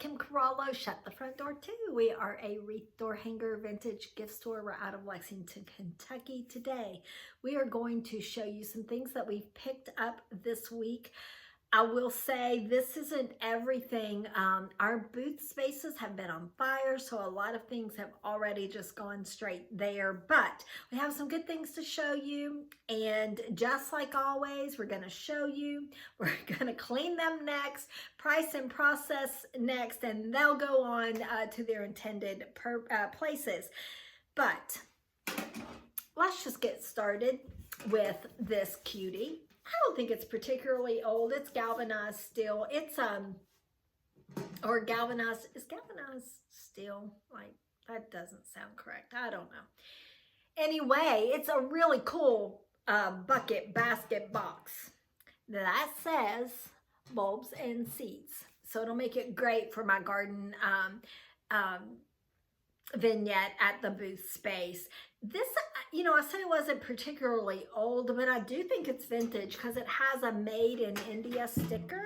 Kim Carallo. Shut the front door too. We are a wreath door hanger vintage gift store. We're out of Lexington, Kentucky. Today, we are going to show you some things that we've picked up this week. I will say this isn't everything. Our booth spaces have been on fire, so a lot of things have already just gone straight there, but we have some good things to show you. And just like always, we're gonna show you, we're gonna clean them next, price and process next, and they'll go on to their intended places. But let's just get started with this cutie. I don't think it's particularly old. It's galvanized steel. It's or galvanized, is galvanized steel? Like, that doesn't sound correct. I don't know. Anyway, it's a really cool bucket basket box that says bulbs and seeds. So it'll make it great for my garden vignette at the booth space. This, you know, I said it wasn't particularly old, but I do think it's vintage because it has a made in India sticker.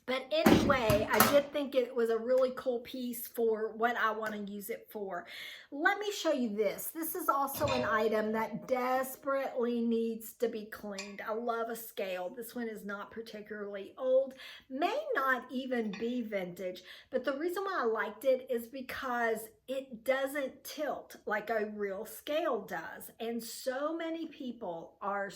But anyway, I did think it was a really cool piece for what I want to use it for. Let me show you this. This is also an item that desperately needs to be cleaned. I love a scale. This one is not particularly old, may not even be vintage, but the reason why I liked it is because it doesn't tilt like a real scale does. And so many people are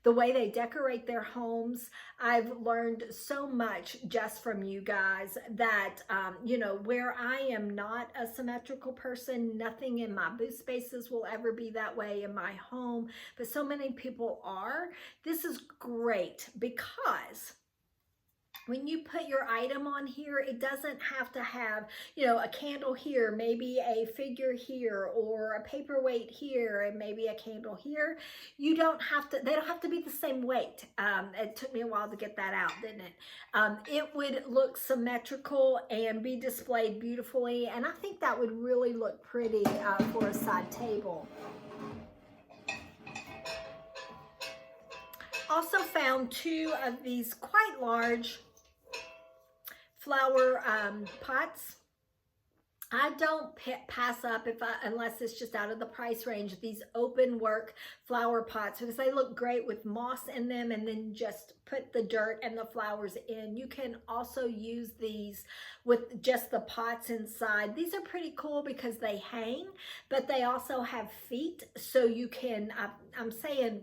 the way they decorate their homes. I've learned so much just from you guys that, you know, where I am not a symmetrical person, nothing in my booth spaces will ever be that way in my home, but so many people are. This is great because when you put your item on here, it doesn't have to have, you know, a candle here, maybe a figure here, or a paperweight here, and maybe a candle here. You don't have to, they don't have to be the same weight. It took me a while to get that out, didn't it? It would look symmetrical and be displayed beautifully, and I think that would really look pretty for a side table. Also found two of these quite large flower pots. I don't pass up unless it's just out of the price range, these open work flower pots, because they look great with moss in them, and then just put the dirt and the flowers in. You can also use these with just the pots inside. These are pretty cool because they hang, but they also have feet, so you can, I'm saying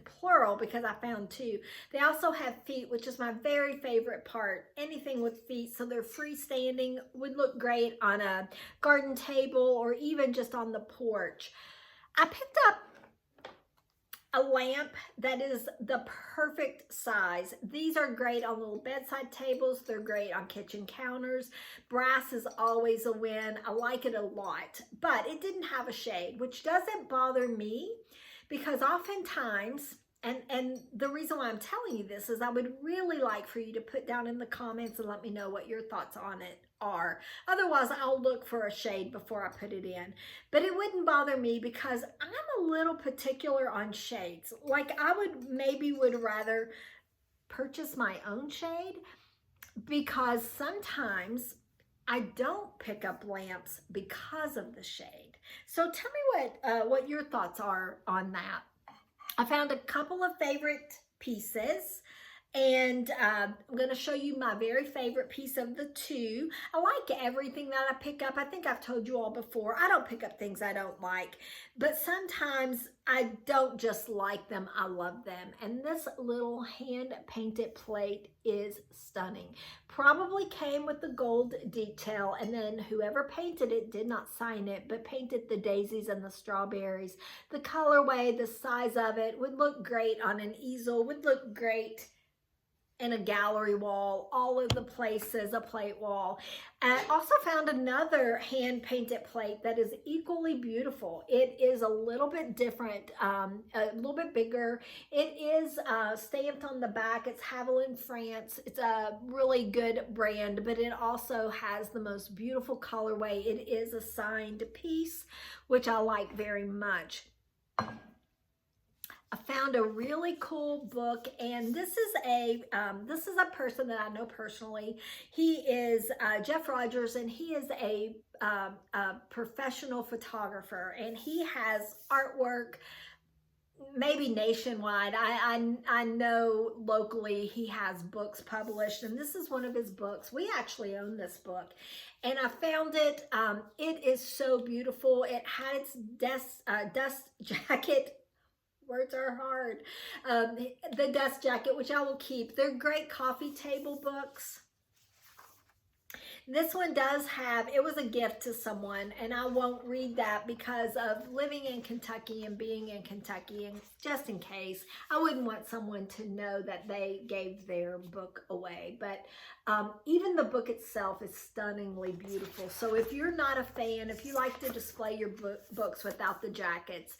plural because I found two. They also have feet, which is my very favorite part. Anything with feet, so they're freestanding, would look great on a garden table or even just on the porch. I picked up a lamp that is the perfect size. These are great on little bedside tables. They're great on kitchen counters. Brass is always a win. I like it a lot, but it didn't have a shade, which doesn't bother me, because oftentimes, and the reason why I'm telling you this is I would really like for you to put down in the comments and let me know what your thoughts on it are. Otherwise, I'll look for a shade before I put it in. But it wouldn't bother me because I'm a little particular on shades. Like, I would rather purchase my own shade, because sometimes I don't pick up lamps because of the shade. So tell me what your thoughts are on that. I found a couple of favorite pieces, and I'm going to show you my very favorite piece of the two. I like everything that I pick up. I think I've told you all before, I don't pick up things I don't like, but sometimes I don't just like them, I love them. And this little hand-painted plate is stunning. Probably came with the gold detail, and then whoever painted it did not sign it, but painted the daisies and the strawberries. The colorway, the size of it would look great on an easel, would look great in a gallery wall, all of the places, a plate wall. I also found another hand-painted plate that is equally beautiful. It is a little bit different, a little bit bigger. It is stamped on the back. It's Haviland, France. It's a really good brand, but it also has the most beautiful colorway. It is a signed piece, which I like very much. I found a really cool book, and this is a person that I know personally. He is Jeff Rogers, and he is a professional photographer, and he has artwork maybe nationwide. I know locally he has books published, and this is one of his books. We actually own this book, and I found it. It is so beautiful. It had its dust jacket. Words are hard. The dust jacket, which I will keep. They're great coffee table books. This one does have, it was a gift to someone, and I won't read that because of living in Kentucky and being in Kentucky, and just in case, I wouldn't want someone to know that they gave their book away. But even the book itself is stunningly beautiful. So if you're not a fan, if you like to display your books without the jackets,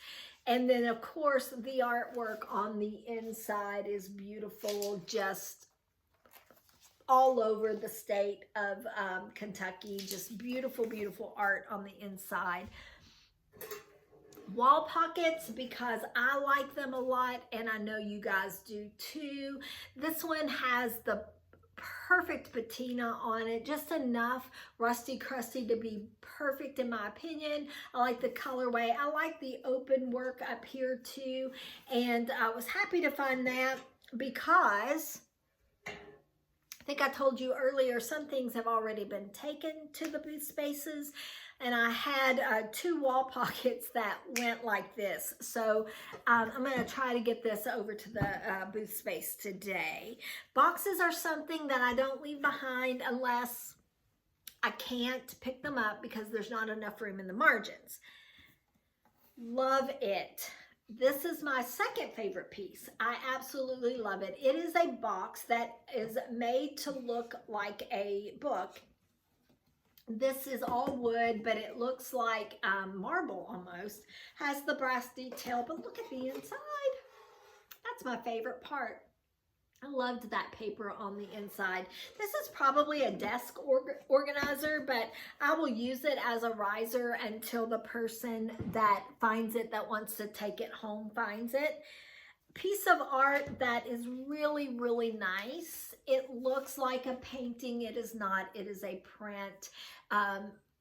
and then of course the artwork on the inside is beautiful, just all over the state of Kentucky. Just beautiful, beautiful art on the inside. Wall pockets, because I like them a lot, and I know you guys do too. This one has the perfect patina on it, just enough rusty crusty to be perfect in my opinion. I like the colorway. I like the open work up here too, and I was happy to find that because I think I told you earlier, some things have already been taken to the booth spaces, and I had 2 wall pockets that went like this. So I'm going to try to get this over to the booth space today. Boxes are something that I don't leave behind unless I can't pick them up because there's not enough room in the margins. Love it. This is my second favorite piece. I absolutely love it. It is a box that is made to look like a book. This is all wood, but it looks like marble almost. Has the brass detail, but look at the inside. That's my favorite part. I loved that paper on the inside. This is probably a desk organizer, but I will use it as a riser until the person that finds it, that wants to take it home, finds it. Piece of art that is really, really nice. It looks like a painting. It is not. It is a print.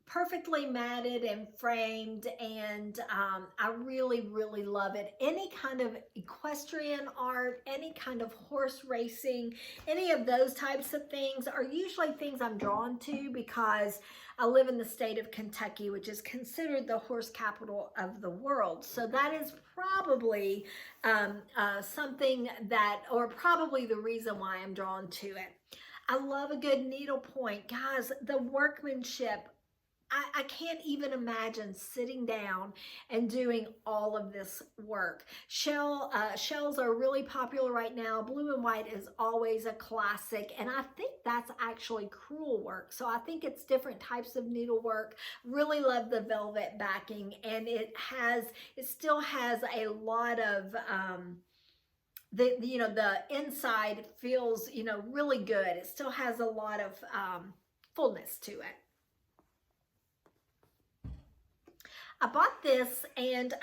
Perfectly matted and framed, and I really, really love it. Any kind of equestrian art, any kind of horse racing, any of those types of things are usually things I'm drawn to because I live in the state of Kentucky, which is considered the horse capital of the world. So that is probably something that, or probably the reason why I'm drawn to it. I love a good needlepoint. Guys, the workmanship, I can't even imagine sitting down and doing all of this work. Shells are really popular right now. Blue and white is always a classic, and I think that's actually crewel work. So I think it's different types of needlework. Really love the velvet backing, and it still has a lot of the inside feels really good. It still has a lot of fullness to it. I bought this, and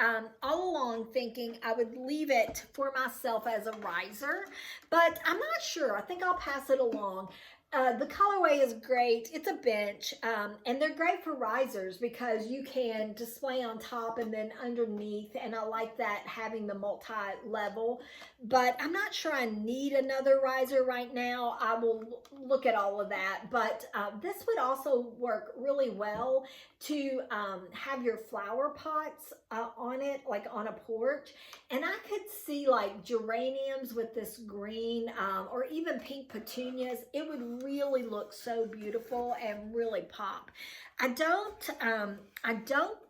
all along thinking I would leave it for myself as a riser, but I'm not sure. I think I'll pass it along. The colorway is great. It's a bench, and they're great for risers because you can display on top and then underneath, and I like that, having the multi-level, but I'm not sure I need another riser right now. I will look at all of that, but this would also work really well to have your flower pots on it, like on a porch, and I could see like geraniums with this green or even pink petunias. It would really look so beautiful and really pop. I don't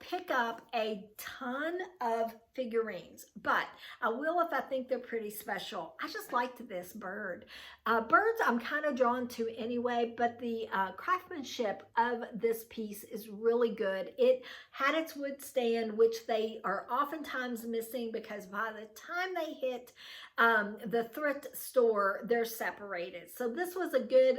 pick up a ton of figurines, but I will if I think they're pretty special. I just liked this bird. Birds I'm kind of drawn to anyway, but the craftsmanship of this piece is really good. It had its wood stand, which they are oftentimes missing because by the time they hit the thrift store, they're separated. So this was a good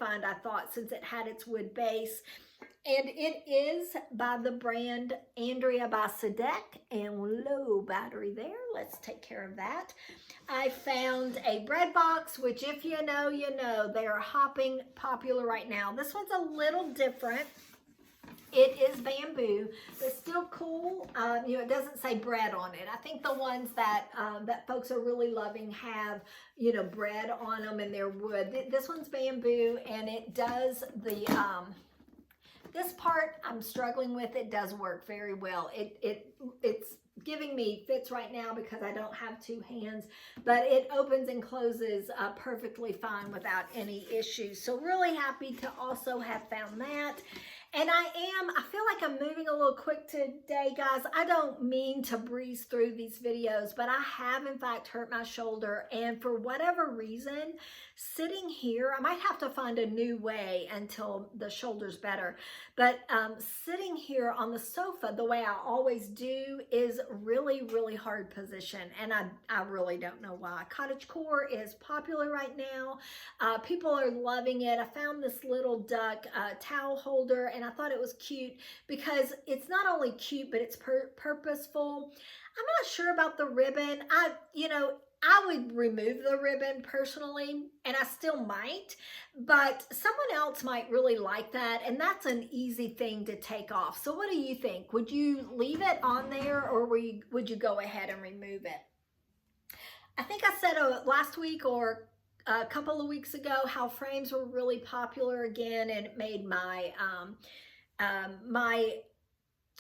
find, I thought, since it had its wood base. And it is by the brand Andrea by Sadek, and low battery there. Let's take care of that. I found a bread box, which if you know, you know. They are hopping popular right now. This one's a little different. It is bamboo, but still cool. You know, it doesn't say bread on it. I think the ones that that folks are really loving have, you know, bread on them, and they're wood. This one's bamboo, and it does the this part I'm struggling with. It does work very well. It's giving me fits right now because I don't have two hands, but it opens and closes perfectly fine without any issues. So really happy to also have found that. And I feel like I'm moving a little quick today, guys. I don't mean to breeze through these videos, but I have in fact hurt my shoulder. And for whatever reason, sitting here, I might have to find a new way until the shoulder's better. But sitting here on the sofa, the way I always do, is really, really hard position. And I really don't know why. Cottagecore is popular right now. People are loving it. I found this little duck towel holder, and I thought it was cute because it's not only cute, but it's purposeful. I'm not sure about the ribbon. I would remove the ribbon personally, and I still might, but someone else might really like that, and that's an easy thing to take off. So what do you think? Would you leave it on there, or would you go ahead and remove it? I think I said last week or a couple of weeks ago how frames were really popular again, and it made my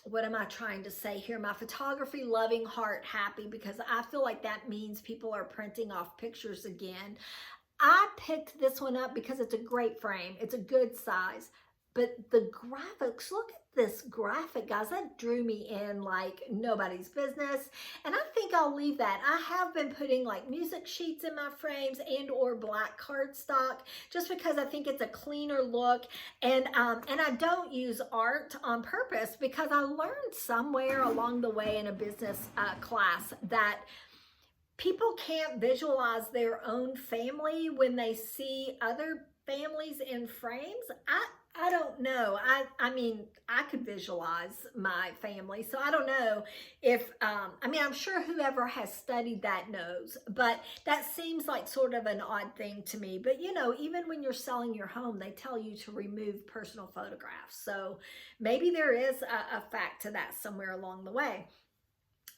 what am I trying to say here? My photography loving heart happy, because I feel like that means people are printing off pictures again. I picked this one up because it's a great frame. It's a good size. But the graphics, look at this graphic, guys. That drew me in like nobody's business. And I think I'll leave that. I have been putting like music sheets in my frames and or black cardstock just because I think it's a cleaner look. And I don't use art on purpose because I learned somewhere along the way in a business class that people can't visualize their own family when they see other families in frames. I don't know. I mean, I could visualize my family. So I don't know if, I'm sure whoever has studied that knows, but that seems like sort of an odd thing to me. But you know, even when you're selling your home, they tell you to remove personal photographs. So maybe there is a fact to that somewhere along the way.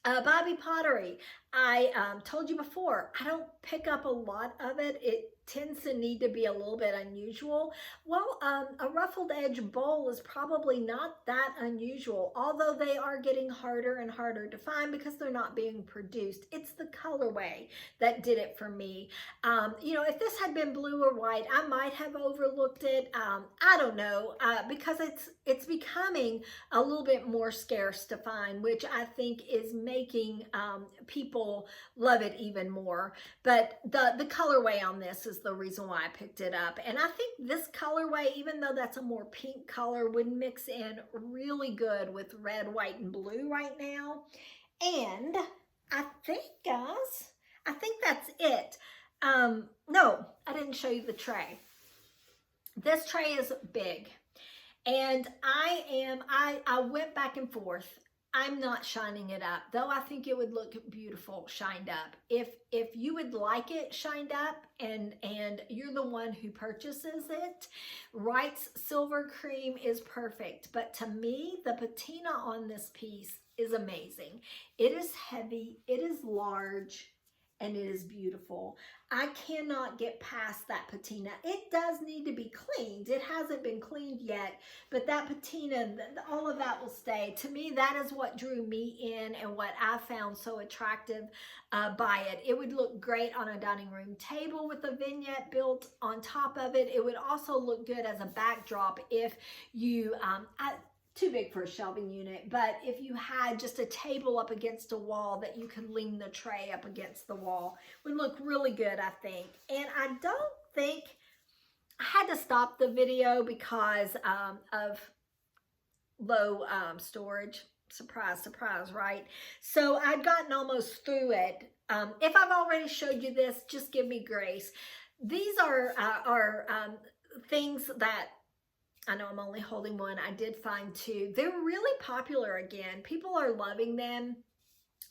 Bobby Pottery, I told you before, I don't pick up a lot of it. It tends to need to be a little bit unusual. Well, a ruffled edge bowl is probably not that unusual, although they are getting harder and harder to find because they're not being produced. It's the colorway that did it for me. You know, if this had been blue or white, I might have overlooked it. I don't know, because it's becoming a little bit more scarce to find, which I think is making people love it even more. But the colorway on this is the reason why I picked it up. And I think this colorway, even though that's a more pink color, would mix in really good with red, white, and blue right now. And I think, guys, I think that's it. No, I didn't show you the tray. This tray is big. And I went back and forth. I'm not shining it up, though I think it would look beautiful shined up. If you would like it shined up and you're the one who purchases it, Wright's Silver Cream is perfect. But to me, the patina on this piece is amazing. It is heavy, it is large, and it is beautiful. I cannot get past that patina. It does need to be cleaned. It hasn't been cleaned yet, but that patina, all of that will stay. To me, that is what drew me in and what I found so attractive by it. It would look great on a dining room table with a vignette built on top of it. It would also look good as a backdrop if you, too big for a shelving unit, but if you had just a table up against a wall that you could lean the tray up against the wall, would look really good, I think. And I don't think, I had to stop the video because of low storage. Surprise, surprise, right? So I'd gotten almost through it. If I've already showed you this, just give me grace. These are things that I know I'm only holding one. I did find two. They're really popular again. People are loving them.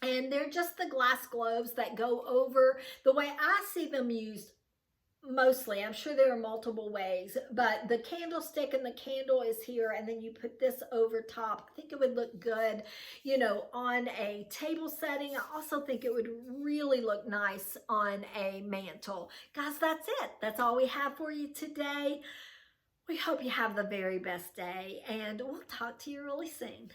And they're just the glass globes that go over. The way I see them used mostly, I'm sure there are multiple ways, but the candlestick and the candle is here, and then you put this over top. I think it would look good, you know, on a table setting. I also think it would really look nice on a mantle. Guys, that's it. That's all we have for you today. We hope you have the very best day, and we'll talk to you really soon.